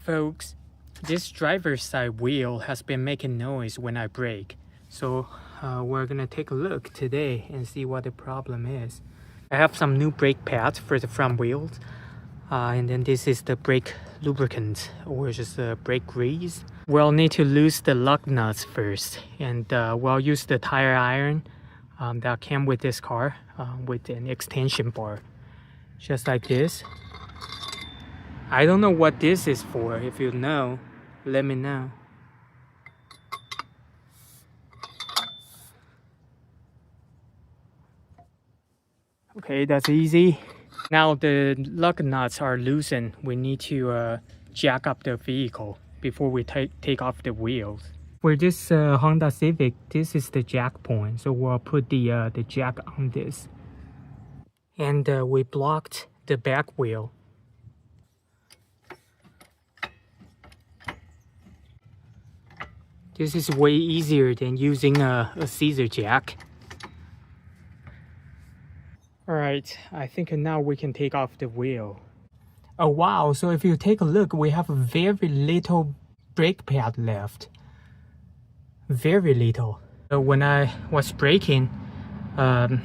Folks, this driver's side wheel has been making noise when I brake. So we're gonna take a look today and see what the problem is. I have some new brake pads for the front wheels. And then this is the brake lubricant or just brake grease. We'll need to lose the lug nuts first. And we'll use the tire iron that came with this car with an extension bar. Just like this. I don't know what this is for. If you know, let me know. Okay, that's easy. Now the lug nuts are loosened. We need to jack up the vehicle before we take off the wheels. For this Honda Civic, this is the jack point. So we'll put the jack on this. And we blocked the back wheel. This is way easier than using a scissor jack. Alright, I think now we can take off the wheel. Oh wow, so if you take a look, we have very little brake pad left. Very little. So when I was braking, the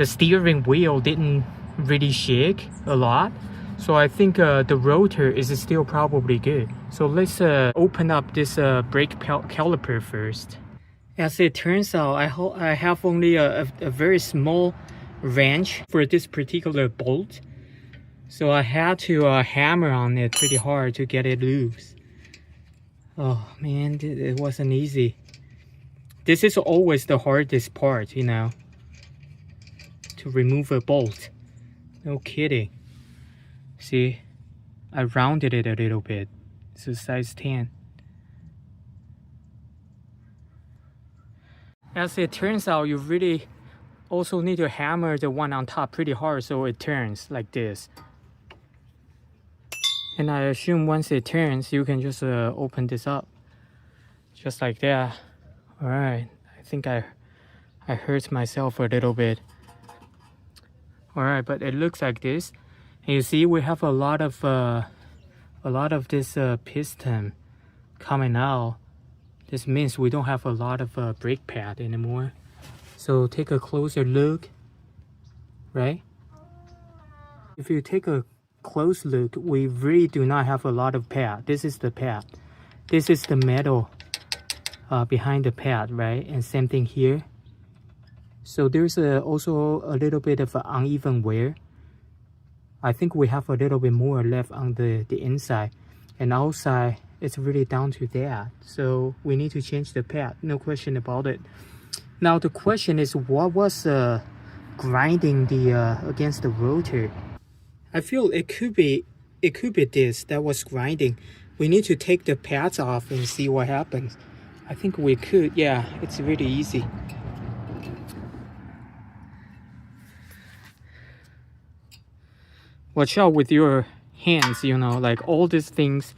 steering wheel didn't really shake a lot. So I think the rotor is still probably good. So let's open up this brake caliper first. As it turns out, I have only a very small wrench for this particular bolt. So I had to hammer on it pretty hard to get it loose. Oh man, it wasn't easy. This is always the hardest part, you know, to remove a bolt. No kidding. See, I rounded it a little bit. It's a size 10. As it turns out, you really also need to hammer the one on top pretty hard so it turns like this. And I assume once it turns, you can just open this up. Just like that. Alright, I think I hurt myself a little bit. Alright, but it looks like this. And you see, we have a lot of this piston coming out. This means we don't have a lot of brake pad anymore. So take a closer look, right? If you take a close look, we really do not have a lot of pad. This is the pad. This is the metal behind the pad, right? And same thing here. So there's also a little bit of uneven wear. I think we have a little bit more left on the inside. And outside, it's really down to that. So we need to change the pad, no question about it. Now the question is, what was grinding against the rotor? I feel it could be this that was grinding. We need to take the pads off and see what happens. I think we could. Yeah, it's really easy. Watch out with your hands, you know, like all these things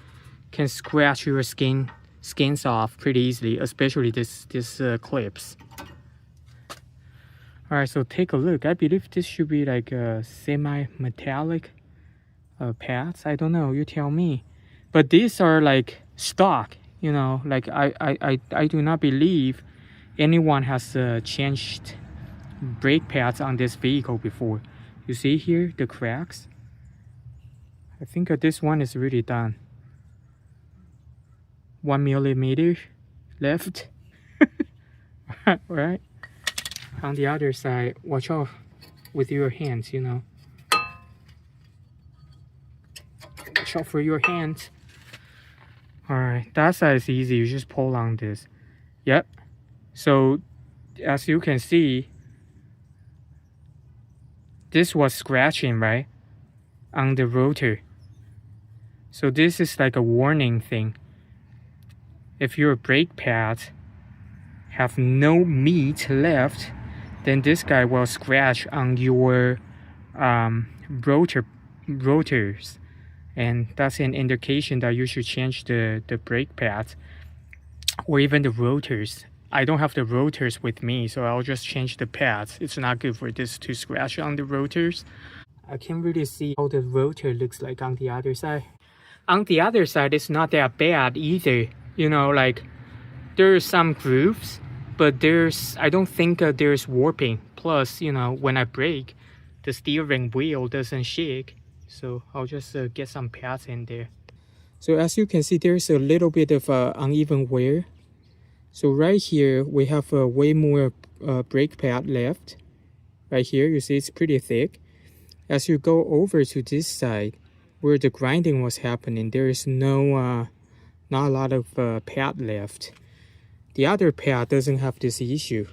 can scratch your skins off pretty easily, especially this clips. Alright, so take a look. I believe this should be like a semi-metallic pads. I don't know, you tell me. But these are like stock, you know, like I do not believe anyone has changed brake pads on this vehicle before. You see here, the cracks? I think this one is really done. 1 millimeter left. Right? On the other side, watch out with your hands, you know. Watch out for your hands. Alright, that side is easy. You just pull on this. Yep. So, as you can see, this was scratching, right? On the rotor. So this is like a warning thing. If your brake pads have no meat left, then this guy will scratch on your rotors. And that's an indication that you should change the brake pads or even the rotors. I don't have the rotors with me, so I'll just change the pads. It's not good for this to scratch on the rotors. I can't really see how the rotor looks like on the other side. On the other side, it's not that bad either. You know, like there's some grooves, but I don't think there's warping. Plus, you know, when I brake, the steering wheel doesn't shake. So I'll just get some pads in there. So as you can see, there's a little bit of uneven wear. So right here, we have way more brake pad left. Right here, you see it's pretty thick. As you go over to this side, where the grinding was happening, there is not a lot of pad left. The other pad doesn't have this issue.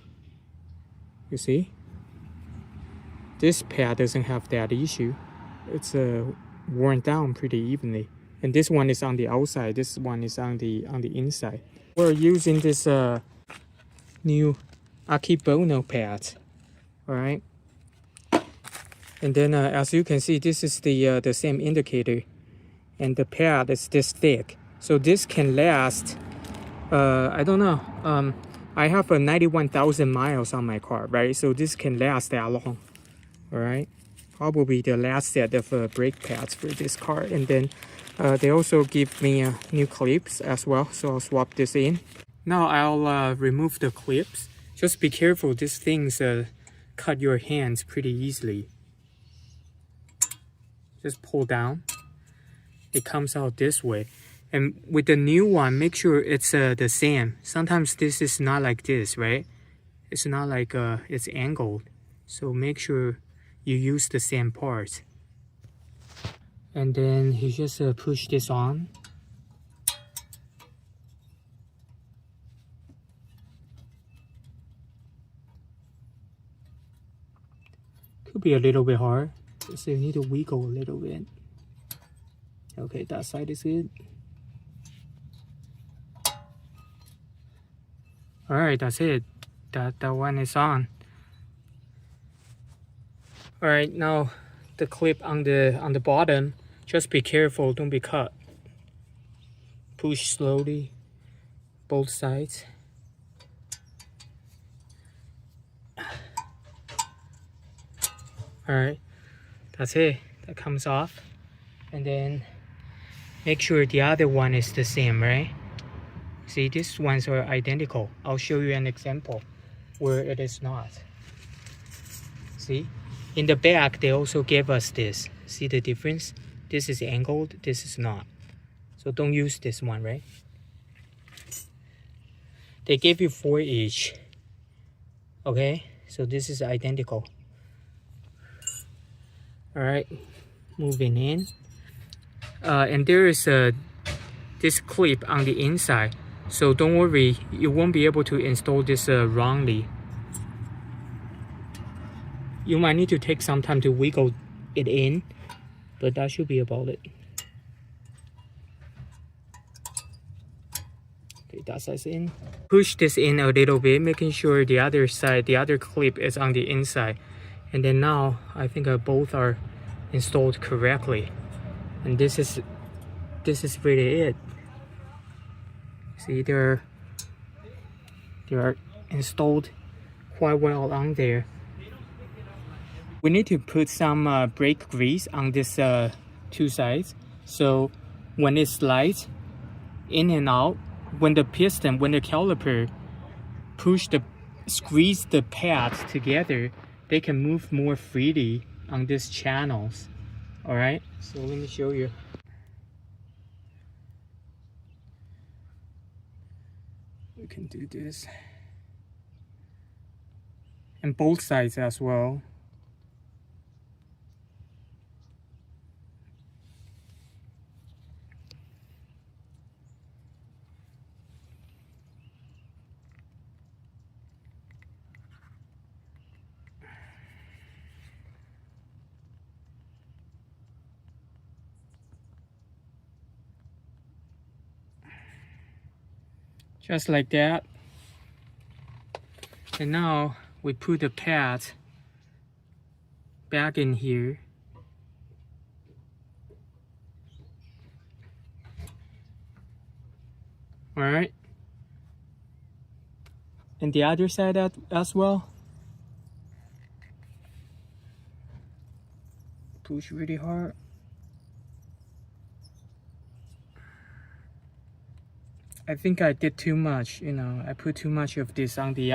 You see? This pad doesn't have that issue. It's worn down pretty evenly. And this one is on the outside. This one is on the inside. We're using this new Akebono pad. All right. And then as you can see, this is the same indicator, and the pad is this thick. So this can last. I don't know. I have 91,000 miles on my car, right? So this can last that long. All right. Probably the last set of brake pads for this car. And then they also give me new clips as well. So I'll swap this in. Now I'll remove the clips. Just be careful. These things cut your hands pretty easily. Just pull down. It comes out this way. And with the new one, make sure it's the same. Sometimes this is not like this, right? It's not like it's angled. So make sure you use the same part. And then you just push this on. Could be a little bit hard. So you need to wiggle a little bit. Okay, that side is good. All right, that's it. That one is on. All right, now the clip on the bottom. Just be careful, don't be cut. Push slowly, both sides. All right, that's it. That comes off, and then make sure the other one is the same, right? See, these ones are identical. I'll show you an example where it is not. See, in the back, they also gave us this. See the difference? This is angled, this is not. So don't use this one, right? They gave you 4 each. Okay, so this is identical. All right, moving in. And there is this clip on the inside. So don't worry, you won't be able to install this wrongly. You might need to take some time to wiggle it in, but that should be about it. Okay, that side's in. Push this in a little bit, making sure the other side, the other clip is on the inside. And then now, I think both are installed correctly. And this is really it. See, they are installed quite well on there. We need to put some brake grease on this 2 sides. So when it slides in and out, when the caliper squeeze the pads together, they can move more freely on these channels. All right, so let me show you. We can do this. And both sides as well. Just like that. And now we put the pad back in here. All right. And the other side as well. Push really hard. I think I did too much, you know. I put too much of this on the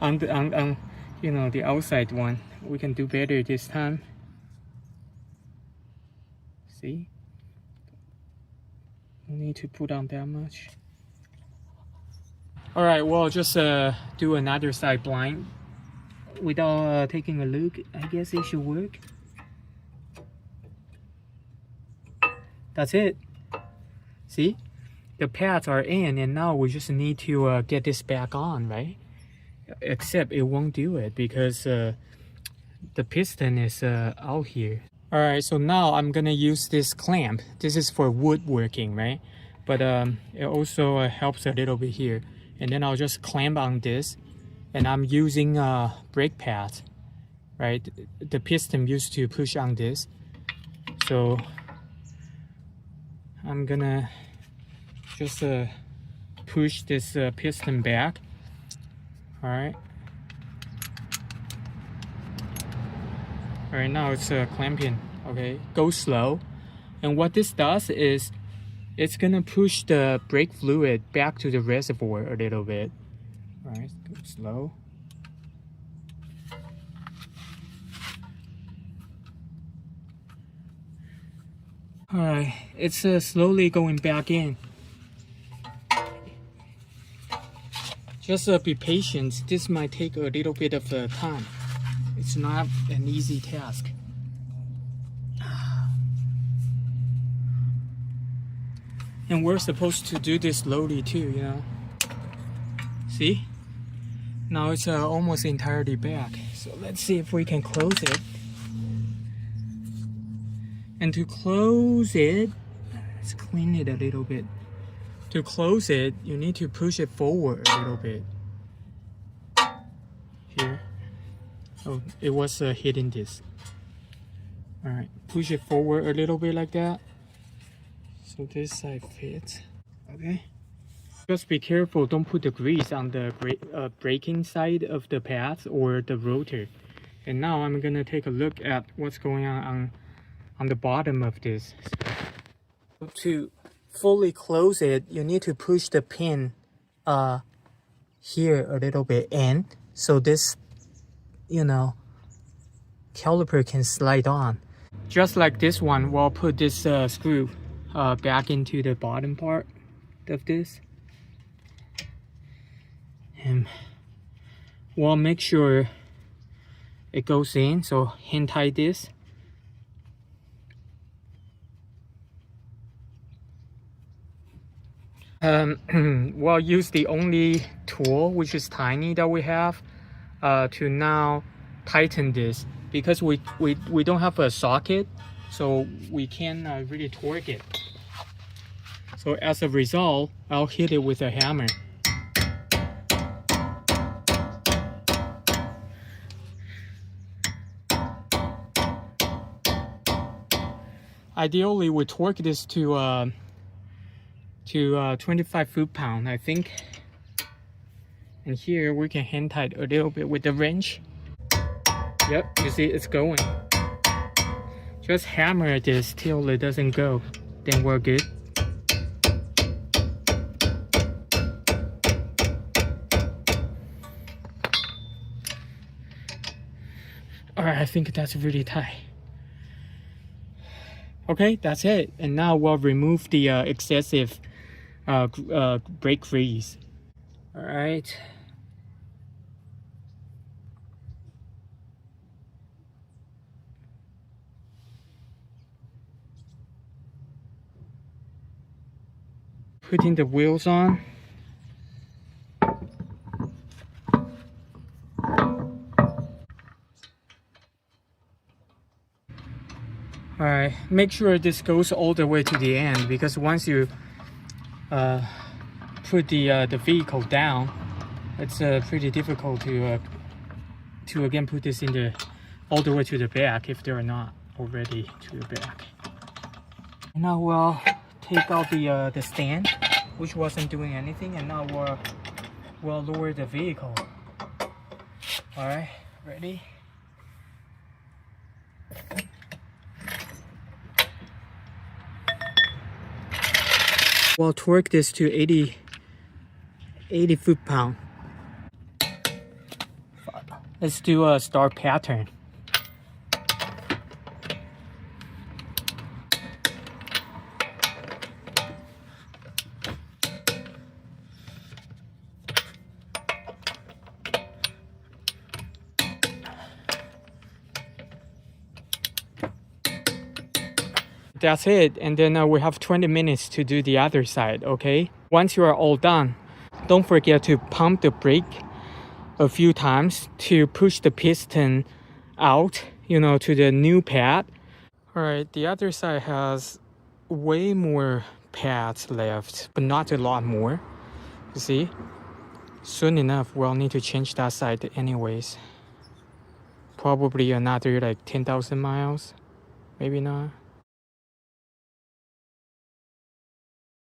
on you know, the outside one. We can do better this time. See? No need to put on that much. Alright, well, just do another side blind without taking a look. I guess it should work. That's it. See? The pads are in, and now we just need to get this back on, right? Except it won't do it because the piston is out here. Alright, so now I'm gonna use this clamp. This is for woodworking, right? But it also helps a little bit here. And then I'll just clamp on this, and I'm using brake pads, right? The piston used to push on this, so I'm gonna just push this piston back. All right. All right, now it's clamping. Okay, go slow. And what this does is it's gonna push the brake fluid back to the reservoir a little bit. All right, go slow. All right, it's slowly going back in. Just be patient. This might take a little bit of time. It's not an easy task. And we're supposed to do this slowly too, you know. See? Now it's almost entirely back. So let's see if we can close it. And to close it, let's clean it a little bit. To close it, you need to push it forward a little bit. Here. Oh, it was hitting this. Alright, push it forward a little bit like that. So this side fits. Okay. Just be careful, don't put the grease on the braking side of the pads or the rotor. And now I'm gonna take a look at what's going on the bottom of this. To fully close it, you need to push the pin here a little bit in, so this, you know, caliper can slide on. Just like this one, we'll put this screw back into the bottom part of this. And we'll make sure it goes in, so hand tie this. We'll use the only tool, which is tiny, that we have to now tighten this, because we don't have a socket, so we can't really torque it. So as a result, I'll hit it with a hammer. Ideally, we torque this to 25 foot-pound, I think. And here we can hand tight a little bit with the wrench. Yep, you see it's going. Just hammer this till it doesn't go, then we're good. Alright, I think that's really tight. Okay, that's it. And now we'll remove the excessive brake grease. All right. Putting the wheels on. Alright, make sure this goes all the way to the end, because once you put the vehicle down, it's pretty difficult to again put this in all the way to the back if they're not already to the back. Now we'll take out the stand, which wasn't doing anything, and now we'll lower the vehicle. Alright, ready? We'll torque this to 80 foot-pound. Let's do a star pattern. That's it, and then we have 20 minutes to do the other side, okay? Once you are all done, don't forget to pump the brake a few times to push the piston out, you know, to the new pad. All right, the other side has way more pads left, but not a lot more. You see? Soon enough, we'll need to change that side anyways. Probably another like 10,000 miles, maybe not.